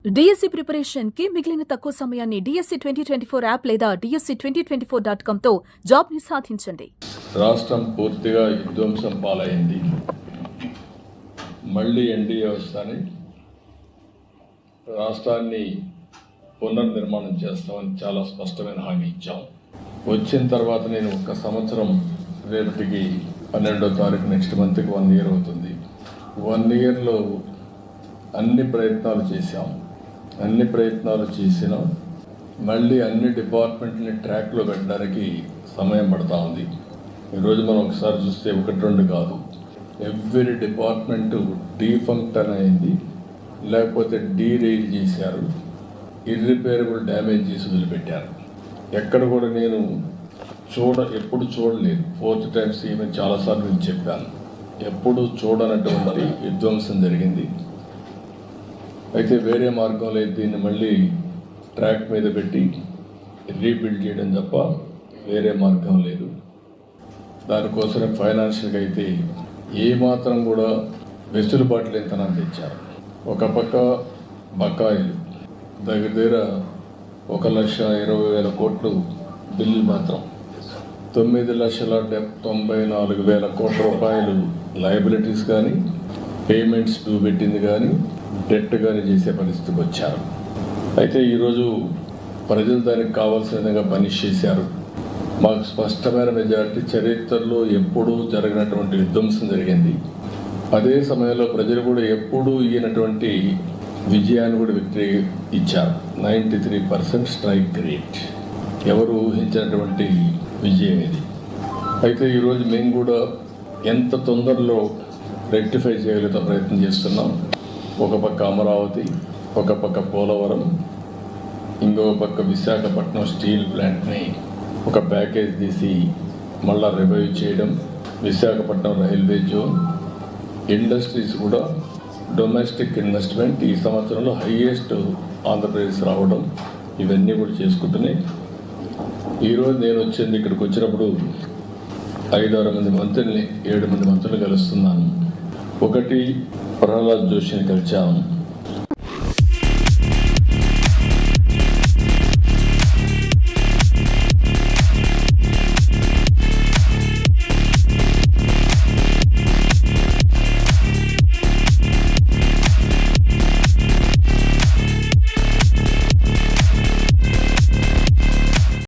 DSC preparation కి మిగిలిన తక్కువ సమయాన్ని డిఎస్సి 2024 యాప్ లేదా DSC2024.com తో జాబ్ ని సాధించండి. రాష్ట్రం పూర్తిగా విధ్వంసం పాలైంది. మళ్ళీ ఎన్డీఏ వస్తాని రాష్ట్రాన్ని పునర్నిర్మాణం చేస్తామని చాలా స్పష్టమైన హామీ ఇచ్చాం. వచ్చిన తర్వాత నేను ఒక సంవత్సరం రేపటికి 12వ తారీఖు నెక్స్ట్ మంత్కి 1 year అవుతుంది. 1 yearలో అన్ని ప్రయత్నాలు చేసినాం. మళ్ళీ అన్ని డిపార్ట్మెంట్ని ట్రాక్లో పెట్టడానికి సమయం పడతా ఉంది. ఈరోజు మనం ఒకసారి చూస్తే 1-2 కాదు, ఎవ్రీ డిపార్ట్మెంట్ డీఫంక్షన్ అయింది, లేకపోతే డీరైల్ చేశారు, ఇర్రిపేరబుల్ డ్యామేజ్ చేసి వదిలిపెట్టారు. ఎక్కడ కూడా నేను ఎప్పుడు చూడలేదు. 4th time ఈమె చాలాసార్లు నేను చెప్పాను, ఎప్పుడు చూడనటువంటి విధ్వంసం జరిగింది. అయితే వేరే మార్గం లేదు, దీన్ని మళ్ళీ ట్రాక్ మీద పెట్టి రీబిల్డ్ చేయడం తప్ప వేరే మార్గం లేదు. దానికోసమే ఫైనాన్షియల్గా అయితే ఏమాత్రం కూడా వెసులుబాటు లేనితనాన్ని తెచ్చారు. ఒక పక్క బకాయిలు దగ్గర 1,20,000 కోట్లు బిల్లు మాత్రం 9,94,000 కోట్ల రూపాయలు లయబిలిటీస్ కానీ, పేమెంట్స్ డ్యూ పెట్టింది కానీ, డెట్ కానీ చేసే పరిస్థితికి వచ్చారు. అయితే ఈరోజు ప్రజలు దానికి కావాల్సిన విధంగా పనిష్ చేశారు. మాకు స్పష్టమైన మెజారిటీ, చరిత్రలో ఎప్పుడూ జరిగినటువంటి విధ్వంసం జరిగింది. అదే సమయంలో ప్రజలు కూడా ఎప్పుడూ ఈయనటువంటి విజయాన్ని కూడా విక్టరీ ఇచ్చారు. 93% స్ట్రైక్ రేట్, ఎవరు ఊహించినటువంటి విజయం ఇది. అయితే ఈరోజు మేము కూడా ఎంత తొందరలో రెక్టిఫై చేయగలిగే ప్రయత్నం చేస్తున్నాం. ఒక పక్క అమరావతి, ఒక పక్క పోలవరం, ఇంకొక పక్క విశాఖపట్నం స్టీల్ ప్లాంట్ని ఒక ప్యాకేజ్ తీసి మళ్ళా రివైవ్ చేయడం, విశాఖపట్నం రైల్వే జోన్, ఇండస్ట్రీస్ కూడా డొమెస్టిక్ ఇన్వెస్ట్మెంట్ ఈ సంవత్సరంలో హైయెస్ట్ ఆంధ్రప్రదేశ్ రావడం, ఇవన్నీ కూడా చేసుకుంటున్నాయి. ఈరోజు నేను ఇక్కడికి వచ్చినప్పుడు 5-6 మంది మంత్రుల్ని 7 మంది మంత్రులు కలుస్తున్నాను. ఒకటి ప్రహ్లాద్ జోషిని కలిశాము.